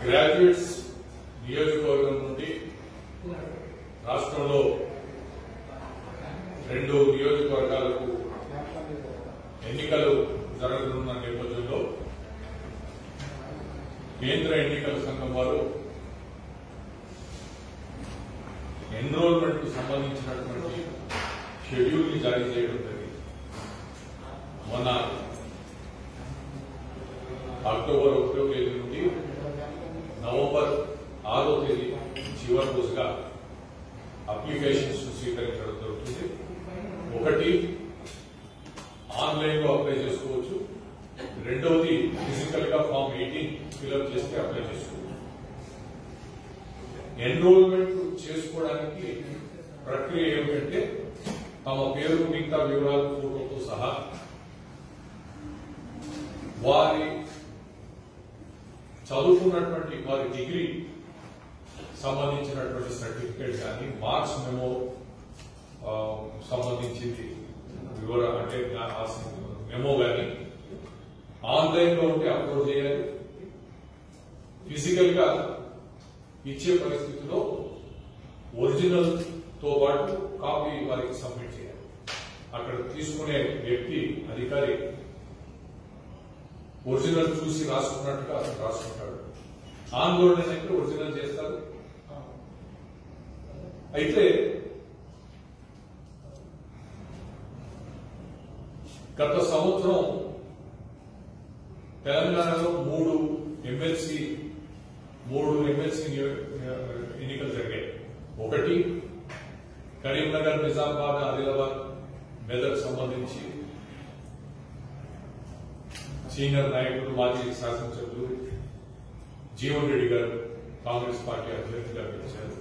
Graduates నియోజకవర్గం నుండి రాష్ట్రంలో 2 నియోజకవర్గాలకు ఎన్నికలు జరగనున్న నేపథ్యంలో కేంద్ర ఎన్నికల సంఘం వారు ఎన్రోల్మెంట్ కు సంబంధించినటువంటి షెడ్యూల్ ని జారీ చేయడం జరిగింది. మొన్న అక్టోబర్ 1వ తేదీ నుండి నవంబర్ 6వ తేదీ చివరి రోజుగా అప్లికేషన్స్ స్వీకరించడం జరుగుతుంది. ఒకటి ఆన్లైన్ లో అప్లై చేసుకోవచ్చు, రెండవది ఫిజికల్ గా ఫామ్ 18 ఫిల్అప్ చేస్తే అప్లై చేసుకోవచ్చు. ఎన్రోల్మెంట్ చేసుకోవడానికి ప్రక్రియ ఏమిటంటే తమ పేరు మిగతా వివరాలు ఫోటోతో సహా వారి చదువుకున్నటువంటి వారి డిగ్రీ సంబంధించినటువంటి సర్టిఫికేట్ కానీ మార్క్స్ మెమో సంబంధించింది వివరాలు అంటే మెమో కానీ ఆన్లైన్ లో ఉంటే అప్లోడ్ చేయాలి. ఫిజికల్ గా ఇచ్చే పరిస్థితిలో ఒరిజినల్ తో పాటు కాపీ వారికి సబ్మిట్ చేయాలి. అక్కడ తీసుకునే వ్యక్తి అధికారి ఒరిజినల్ చూసి రాసుకున్నట్టుగా అతను రాసుకుంటాడు. ఆందోళన అయితే ఒరిజినల్ చేస్తారు. అయితే గత సంవత్సరం తెలంగాణలో 3 ఎమ్మెల్సీ ఎన్నికలు జరిగాయి. ఒకటి కరీంనగర్, నిజామాబాద్, ఆదిలాబాద్, మెదక్ సంబంధించి సీనియర్ నాయకులు మాజీ శాసనసభ్యులు జీవన్ రెడ్డి గారు కాంగ్రెస్ పార్టీ అభ్యర్థిగా గెలిచారు.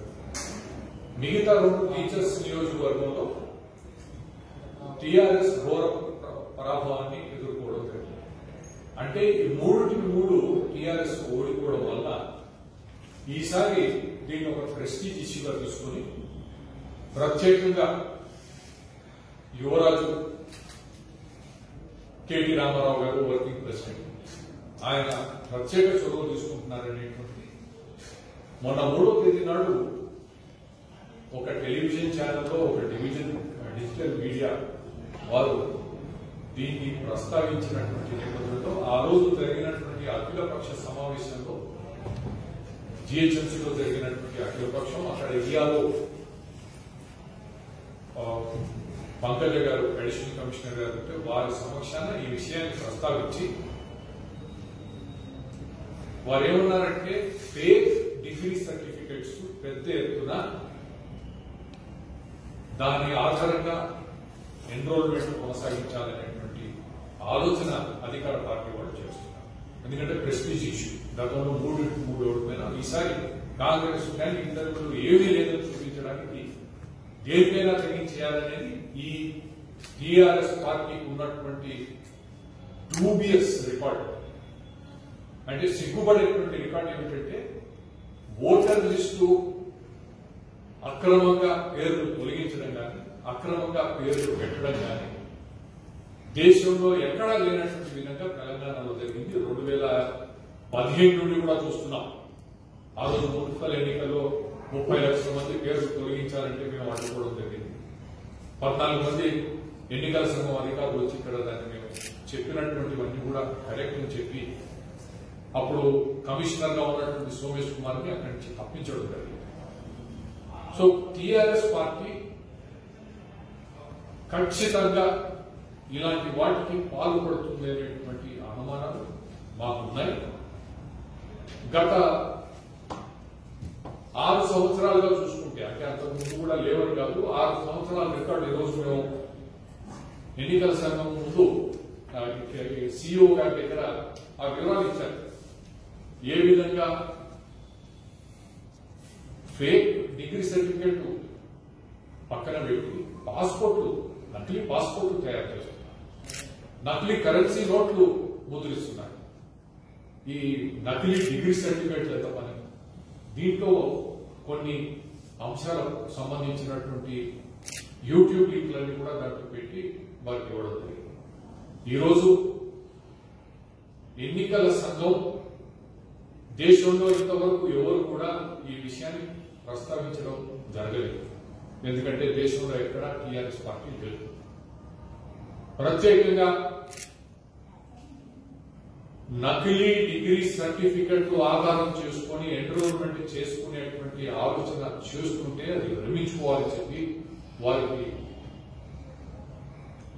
మిగతా 2 టీచర్స్ నియోజకవర్గంలో టీఆర్ఎస్ ఘోర పరాభవాన్ని ఎదుర్కోవడం జరిగింది. అంటే ఈ 3 టీఆర్ఎస్ ఓడిపోవడం వల్ల ఈసారి దీన్ని ఒక ప్రెస్టీజ్ ఇష్యూగా తీసుకుని ప్రత్యేకంగా యువరాజు కేటీ రామారావు గారు వర్కింగ్ ప్రెసిడెంట్, ఆయన ప్రత్యేక చొరవ తీసుకుంటున్నారనేటువంటి మొన్న 3వ తేదీ నాడు ఒక టెలివిజన్ ఛానల్లో ఒక డిజిటల్ మీడియా వారు దీన్ని ప్రస్తావించినటువంటి నేపథ్యంలో ఆ రోజు జరిగినటువంటి అఖిలపక్ష సమావేశంలో జిహెచ్ఎంసీలో జరిగినటువంటి అఖిలపక్షం అక్కడ ఏరియాలో పంకజ గారు అడిషనల్ కమిషనర్ గారు ఉంటే వారి సమక్షాన ఈ విషయాన్ని ప్రస్తావించి వారు ఏమన్నారంటే ఫేక్ డిగ్రీ సర్టిఫికెట్స్ పెద్ద ఎత్తున దాని ఆధారంగా ఎన్రోల్మెంట్ కొనసాగించాలనేటువంటి ఆలోచన అధికార పార్టీ వాళ్ళు చేస్తున్నారు. ఎందుకంటే ప్రెస్టీజ్ ఇష్యూ గతంలో 3 ఓడిపోయినా ఈసారి కాంగ్రెస్ కానీ ఇతరులు ఏమీ లేదని చూపించడానికి దేనికైనా తగ్గించేయాలనేది ఈ టీఆర్ఎస్ పార్టీకి ఉన్నటువంటి డూబియస్ రికార్డు. అంటే సిగ్గుపడేటువంటి రికార్డు ఏమిటంటే ఓటర్ లిస్టు అక్రమంగా పేర్లు తొలగించడం కానీ అక్రమంగా పేర్లు పెట్టడం కానీ దేశంలో ఎక్కడా లేనటువంటి విధంగా తెలంగాణలో జరిగింది. 2015 నుండి కూడా చూస్తున్నాం. ఆ రోజు మున్సిపల్ ఎన్నికల్లో 30 లక్షల మంది పేర్లు తొలగించాలంటే మేము అడ్డుకోవడం జరిగింది. 14 మంది ఎన్నికల సంఘం అధికారులు వచ్చి ఇక్కడ దాన్ని మేము చెప్పినటువంటివన్నీ కూడా కరెక్ట్ అని చెప్పి అప్పుడు కమిషనర్ గా ఉన్నటువంటి సోమేష్ కుమార్ ని అక్కడి నుంచి తప్పించడం జరిగింది. సో టీఆర్ఎస్ పార్టీ ఖచ్చితంగా ఇలాంటి వాటికి పాల్పడుతుంది అనేటువంటి అనుమానాలు మాకున్నాయి. గత 6 సంవత్సరాలుగా చూసుకుంటే అంటే అంతకుముందు కూడా లేవని కాదు, 6 సంవత్సరాల రికార్డు ఈరోజు మేము ఎన్నికల సంఘం ముందు సిఇఓ గారి దగ్గర ఆ వివరాలు ఇచ్చారు. ఏ విధంగా ఫేక్ డిగ్రీ సర్టిఫికేట్ పక్కన పెట్టి నకిలీ పాస్పోర్ట్లు తయారు చేస్తున్నారు, నకిలీ కరెన్సీ నోట్లు ముద్రిస్తున్నారు. ఈ నకిలీ డిగ్రీ సర్టిఫికేట్లు ఎంత పని. దీంట్లో కొన్ని అంశాలకు సంబంధించినటువంటి యూట్యూబ్ లింక్లన్నీ కూడా దాంట్లో పెట్టి వారికి ఇవ్వడం జరిగింది. ఈరోజు ఎన్నికల సంఘం దేశంలో ఇంతవరకు ఎవరు కూడా ఈ విషయాన్ని ప్రస్తావించడం జరగలేదు. ఎందుకంటే దేశంలో ఎక్కడ టీఆర్ఎస్ పార్టీ లేదు. ప్రత్యేకంగా నకిలీ డిగ్రీ సర్టిఫికెట్ ఆధారం చేసుకుని ఎన్రోల్మెంట్ చేసుకునేటువంటి ఆలోచన చేస్తుంటే అది విరమించుకోవాలని చెప్పి వారికి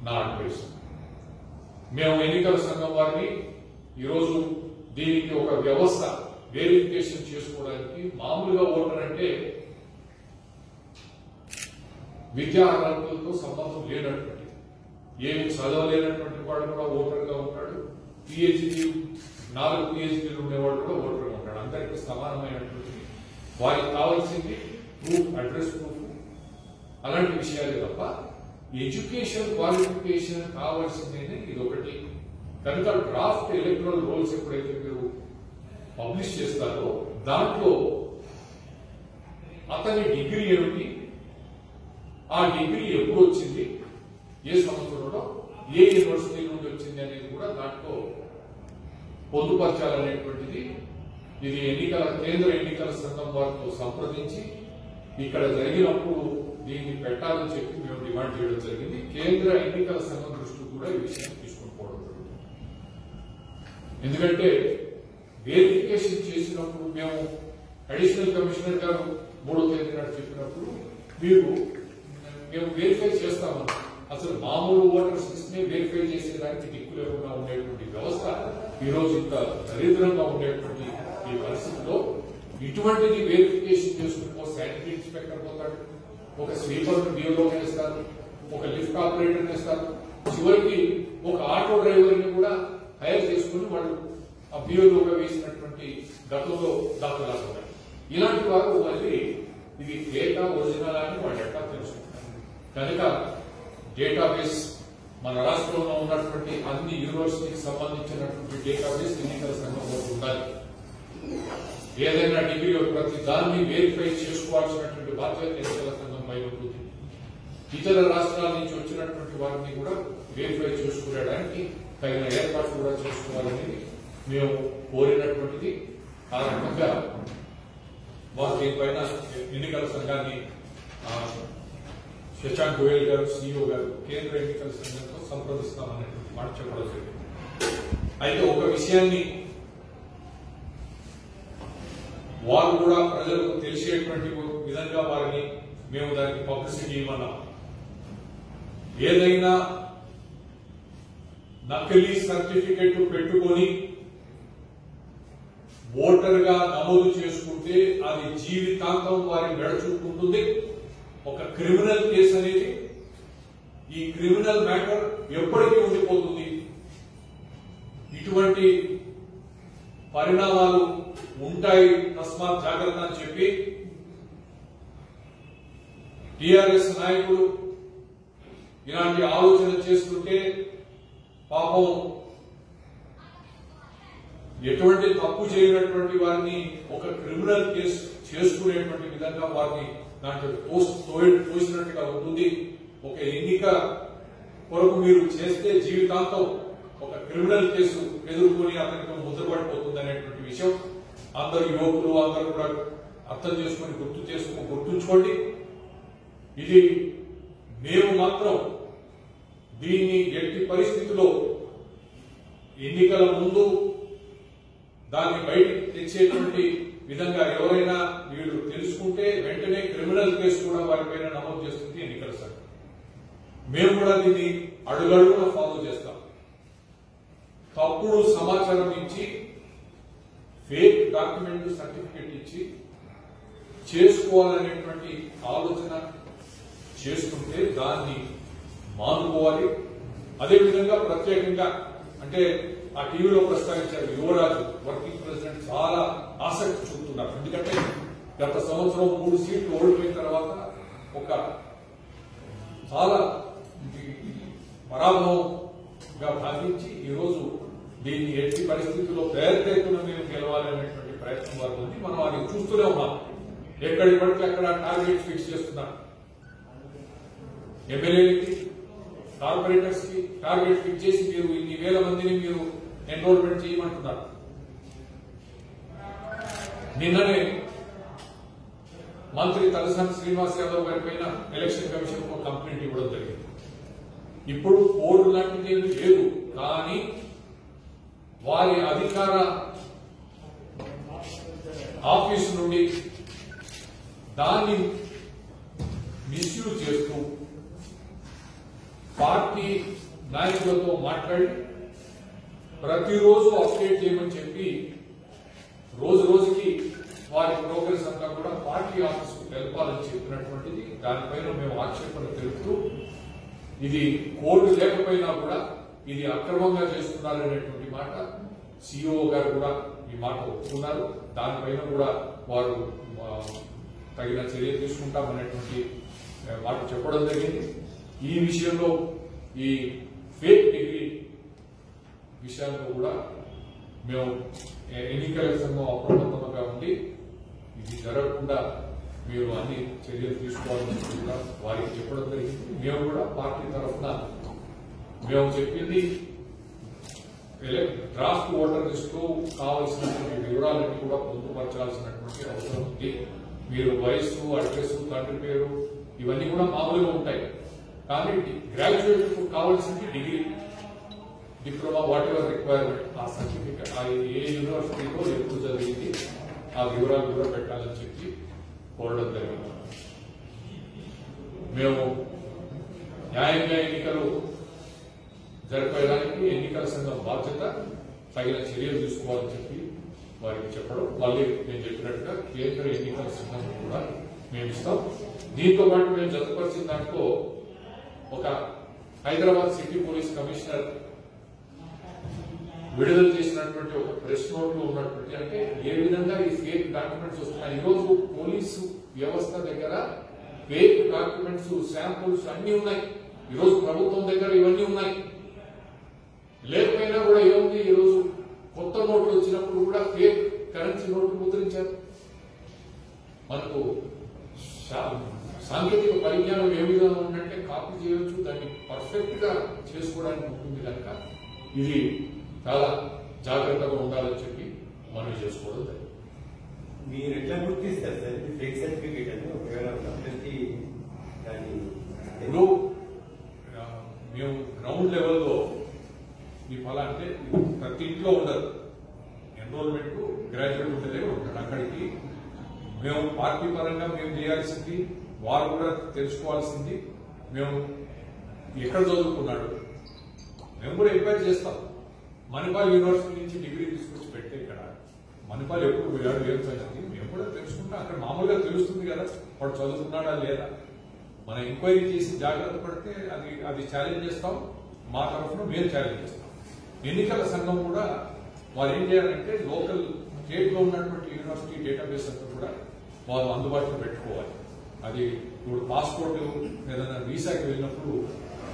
నా అడ్వైస్. మేము ఎన్నికల సంఘం వారిని ఈరోజు దీనికి ఒక వ్యవస్థ వెరిఫికేషన్ చేసుకోవడానికి, మామూలుగా ఓటర్ అంటే విద్యా అర్హతలతో సంబంధం లేనటువంటి, ఏమి చదవలేనటువంటి వాడు కూడా ఓటర్గా ఉంటాడు, పిహెచ్డి 4 పిహెచ్డీలు ఉండేవాడు కూడా ఓటర్గా ఉంటాడు. అందరికీ సమానమైనటువంటి వారికి కావాల్సింది ప్రూఫ్, అడ్రస్ ప్రూఫ్, అలాంటి విషయాలే తప్ప ఎడ్యుకేషన్ క్వాలిఫికేషన్ కావాల్సిందేనే ఇదొకటి. కనుక డ్రాఫ్ట్ ఎలక్ట్రల్ రోల్స్ ఎప్పుడైతే మీరు పబ్లిష్ చేస్తారో దాంట్లో అతని డిగ్రీ ఏమిటి, ఆ డిగ్రీ ఎప్పుడు వచ్చింది, ఏ సంవత్సరంలో, ఏ యూనివర్సిటీ నుండి వచ్చింది అనేది కూడా దాంట్లో పొందుపరచాలనేటువంటిది ఇది కేంద్ర ఎన్నికల సంఘం వారితో సంప్రదించి ఇక్కడ జరిగినప్పుడు దీన్ని పెట్టాలని చెప్పి మేము డిమాండ్ చేయడం జరిగింది. కేంద్ర ఎన్నికల సంఘం దృష్టి కూడా ఈ విషయాన్ని తీసుకుని పోవడం జరుగుతుంది. ఎందుకంటే వెరిఫికేషన్ చేసినప్పుడు మేము అడిషనల్ కమిషనర్ గారు 3వ తేదీ నాడు చెప్పినప్పుడు మేము వెరిఫై చేస్తాము, అసలు మామూలు ఓటర్స్ లిస్ట్ నే వెరిఫై చేసేదానికి దిక్కు లేకుండా ఉండేటువంటి వ్యవస్థ ఈరోజు ఇంత దరిద్రంగా ఉండేటువంటి ఈ పరిస్థితిలో ఇటువంటిది వెరిఫికేషన్ చేసుకుని ఒక శానిటరీ ఇన్స్పెక్టర్ పోతాడు, ఒక స్వీపర్ బియోలో వేస్తారు, ఒక లిఫ్ట్ ఆపరేటర్ వేస్తారు, చివరికి ఒక ఆటో డ్రైవర్ ని కూడా హైర్ చేసుకుని వాళ్ళు ఆ బియోలోగా వేసినటువంటి గతంలో దాఖలాలు ఉన్నాయి. ఇలాంటి వారు మళ్ళీ ఇది డేటా ఒరిజినల్ అని వాళ్ళు ఎట్లా తెలుసుకుంటారు. కనుక డేటాబేస్ మన రాష్ట్రంలో ఉన్నటువంటి అన్ని యూనివర్సిటీకి సంబంధించినటువంటి డేటాబేస్ ఎన్నికల సంఘం ఉండాలి. ఏదైనా డిగ్రీ ప్రతి దాన్ని వెరిఫై చేసుకోవాల్సినటువంటి బాధ్యత ఎన్నికల సంఘం పై ఉంటుంది. ఇతర రాష్ట్రాల నుంచి వచ్చినటువంటి వారిని కూడా వెరిఫై చేసుకోవడానికి తగిన ఏర్పాట్లు కూడా చేసుకోవాలనేది మేము కోరినటువంటిది. ఆ రకంగా వారు దీనిపైన ఎన్నికల సంఘాన్ని శశాంక్ గోయల్ గారు, సిఇఓ గారు కేంద్ర ఎన్నికల సంఘంతో సంప్రదిస్తామనేటువంటి మాట చెప్పడం జరిగింది. అయితే ఒక విషయాన్ని వారు కూడా ప్రజలకు తెలిసేటువంటి విధంగా వారిని మేము దానికి పబ్లిసిటీ ఇవ్వన్నాం. ఏదైనా నకిలీ సర్టిఫికెట్ పెట్టుకొని ఓటర్ గా నమోదు చేసుకుంటే అది జీవితాంతం వారి మెడ చుట్టుకుంటుంది. ఒక క్రిమినల్ కేసు అనేది, ఈ క్రిమినల్ మ్యాటర్ ఎప్పటికీ ఉండిపోతుంది. ఇటువంటి పరిణామాలు ఉంటాయి, తస్మాత్ జాగ్రత్త అని చెప్పి టిఆర్ఎస్ నాయకులు ఇలాంటి ఆలోచన చేస్తుంటే పాపం ఎటువంటి తప్పు చేయనటువంటి వారిని ఒక క్రిమినల్ కేసు చేసుకునేటువంటి విధంగా వారిని దాంట్లో తోసినట్టుగా ఉంటుంది. ఒక ఎన్నిక కొరకు మీరు చేస్తే జీవితాంతం ఒక క్రిమినల్ కేసు ఎదుర్కొని అతనికి ముద్రపడిపోతుంది అనేటువంటి విషయం అందరు యువకులు అందరూ కూడా అర్థం చేసుకుని గుర్తుంచుకోండి. ఇది మేము మాత్రం దీన్ని ఎట్టి పరిస్థితిలో ఎన్నికల ముందు దాన్ని బయటికి తెచ్చేటువంటి విధంగా ఎవరైనా వీళ్ళు తెలుసుకుంటే వెంటనే క్రిమినల్ కేసు కూడా వారిపైన నమోదు చేస్తుంది ఎన్నికల సంఘం. మేము కూడా దీన్ని అడుగడుగునా ఫాలో చేస్తాం. తప్పుడు సమాచారం ఇచ్చి ఫేక్ డాక్యుమెంట్ సర్టిఫికేట్ ఇచ్చి చేసుకోవాలనేటువంటి ఆలోచన చేస్తుంటే దాన్ని మానుకోవాలి. అదేవిధంగా ప్రత్యేకంగా అంటే ఆ టీవీలో ప్రస్తావించారు యువరాజు వర్కింగ్ ప్రెసిడెంట్ చాలా ఆసక్తి చూపుతున్నారు. ఎందుకంటే గత సంవత్సరం 3 సీట్లు ఓడిపోయిన తర్వాత ఒక చాలా పరాభవంగా భావించి ఈరోజు దీన్ని ఎట్టి పరిస్థితుల్లో ప్రయత్నం మేము గెలవాలనేటువంటి ప్రయత్నం వారు ఉంది. మనం అది చూస్తూనే ఉన్నాం. ఎక్కడి పడితే అక్కడ టార్గెట్ ఫిక్స్ చేస్తున్నారు. ఎమ్మెల్యేలకి, కార్పొరేటర్స్ కి టార్గెట్ ఫిక్స్ చేసి మీరు ఇన్ని వేల మందిని మీరు ఎన్రోల్మెంట్ చేయమంటున్నారు. నిన్ననే మంత్రి తలసాని శ్రీనివాస్ యాదవ్ గారి పైన ఎలక్షన్ కమిషన్ కంప్లైంట్ ఇవ్వడం జరిగింది. ఇప్పుడు కోడ్ లాంటిది ఏమి లేదు, కానీ వారి అధికార ఆఫీసు నుండి దాన్ని మిస్యూజ్ చేస్తూ పార్టీ నాయకులతో మాట్లాడి ప్రతిరోజు అప్డేట్ చేయమని చెప్పి రోజు రోజుకి వారి ప్రోగ్రెస్ అంతా కూడా పార్టీ ఆఫీసుకు తెలపాలని చెప్పినటువంటిది. దానిపైన మేము ఆక్షేపణ తెలుపుతూ ఇది కోడ్ లేకపోయినా కూడా ఇది అక్రమంగా చేస్తున్నారనేటువంటి మాట సిఇఓ గారు కూడా ఈ మాట ఒప్పుకున్నారు. దానిపైన కూడా వారు తగిన చర్య తీసుకుంటామనేటువంటి మాట చెప్పడం జరిగింది. ఈ విషయంలో ఈ ఫేక్ డిగ్రీ విషయాల్లో కూడా మేము ఎన్నికల సంఘం అప్రమత్తంగా ఉండి ఇది జరగకుండా మీరు అన్ని చర్యలు తీసుకోవాలని కూడా వారికి చెప్పడం జరిగింది. మేము కూడా పార్టీ తరఫున మేము చెప్పింది డ్రాఫ్ట్ ఓటర్ లిస్ట్ లో కావాల్సినటువంటి వివరాలన్నీ కూడా పొందుపరచాల్సినటువంటి అవసరం ఉంది. మీరు వయసు, అడ్రస్, తండ్రి పేరు ఇవన్నీ కూడా మామూలుగా ఉంటాయి, కానీ గ్రాడ్యుయేట్ కావాల్సింది degree, diploma, what ever requirement, ఆ సర్టిఫికెట్ ఏ యూనివర్సిటీలో ఎప్పుడు జరిగింది ఆ వివరాలు కూడా పెట్టాలని చెప్పి కోరడం జరిగింది. మేము న్యాయంగా ఎన్నికలు జరిపేయడానికి ఎన్నికల సంఘం బాధ్యత, తగిన చర్యలు తీసుకోవాలని చెప్పి వారికి చెప్పడం. మళ్ళీ నేను చెప్పినట్టుగా కేంద్ర ఎన్నికల సంఘం కూడా మేము ఇస్తాం. దీంతో పాటు మేము జతపరిచిన దాంట్లో ఒక హైదరాబాద్ సిటీ పోలీస్ కమిషనర్ విడుదల చేసినటువంటి ఒక ప్రెస్ నోట్ లో ఉన్నటువంటి, అంటే ఏ విధంగా ఈ ఫేక్ డాక్యుమెంట్స్ వస్తున్నాయి. ఈరోజు పోలీసు వ్యవస్థ దగ్గర ఫేక్ డాక్యుమెంట్స్, శాంపుల్స్ అన్ని ఉన్నాయి. ఈరోజు ప్రభుత్వం దగ్గర ఇవన్నీ ఉన్నాయి. లేకపోయినా కూడా ఏముంది, ఈరోజు కొత్త నోట్లు వచ్చినప్పుడు కూడా ఫేక్ కరెన్సీ నోట్లు ముద్రించారు. మనకు సాంకేతిక పరిజ్ఞానం ఏ విధంగా ఉందంటే కాపీ చేయవచ్చు, దాన్ని పర్ఫెక్ట్ గా చేసుకోవడానికి ఉంటుంది కనుక ఇది చాలా జాగ్రత్తగా ఉండాలని చెప్పి మనం చేసుకోవడం జరిగింది. మీరు ఎట్లా గుర్తిస్తారు సార్ ఫేక్ సర్టిఫికేట్ అని? ఒకవేళ ఇప్పుడు మేము గ్రౌండ్ లెవెల్లో ఈ ఫలా అంటే ప్రతి ఇంట్లో ఉండదు, ఎన్రోల్మెంట్ గ్రాడ్యుయేట్ ఉండేదే ఉంటాడు. అక్కడికి మేము పార్టీ పరంగా మేము చేయాల్సింది, వారు కూడా తెలుసుకోవాల్సింది, మేము ఎక్కడ చదువుకున్నాడు మేము కూడా ఎంక్వైరీ చేస్తాం. మణిపాల్ యూనివర్సిటీ నుంచి డిగ్రీ తీసుకొచ్చి పెడితే ఇక్కడ మణిపాల్ ఎప్పుడు పోయాడు ఏం సంగతి మేము కూడా తెలుసుకుంటాం. అక్కడ మామూలుగా తెలుస్తుంది కదా వాడు చదువుకున్నాడా లేదా. మనం ఎంక్వైరీ చేసి జాగ్రత్త పడితే అది ఛాలెంజ్ చేస్తాం, మా తరఫున మేము ఛాలెంజ్ చేస్తాం. ఎన్నికల సంఘం కూడా వారు ఏం చేయాలంటే లోకల్ స్టేట్ లో ఉన్నటువంటి యూనివర్సిటీ డేటాబేస్ అంతా కూడా వారు అందుబాటులో పెట్టుకోవాలి. అది ఇప్పుడు పాస్పోర్ట్ ఏదైనా వీసాకి వెళ్ళినప్పుడు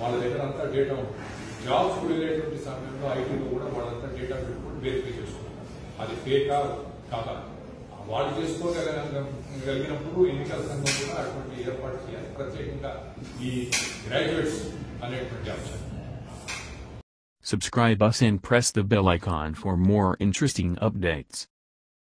వాళ్ళ దగ్గర అంతా డేటా ఉంటుంది. జాబ్స్ వెళ్ళేటువంటి సమయంలో ఐటీలో కూడా వాళ్ళంతా డేటా పెట్టుకుని వెరిఫై చేసుకుంటారు అది ఫేకా కాదా. వాళ్ళు చేసుకోగలిగినప్పుడు ఎన్నికల సంఘం కూడా అటువంటి ఏర్పాటు చేయాలి, ప్రత్యేకంగా ఈ గ్రాడ్యుయేట్స్ అనేటువంటి అంశం. Subscribe us and press the bell icon for more interesting updates.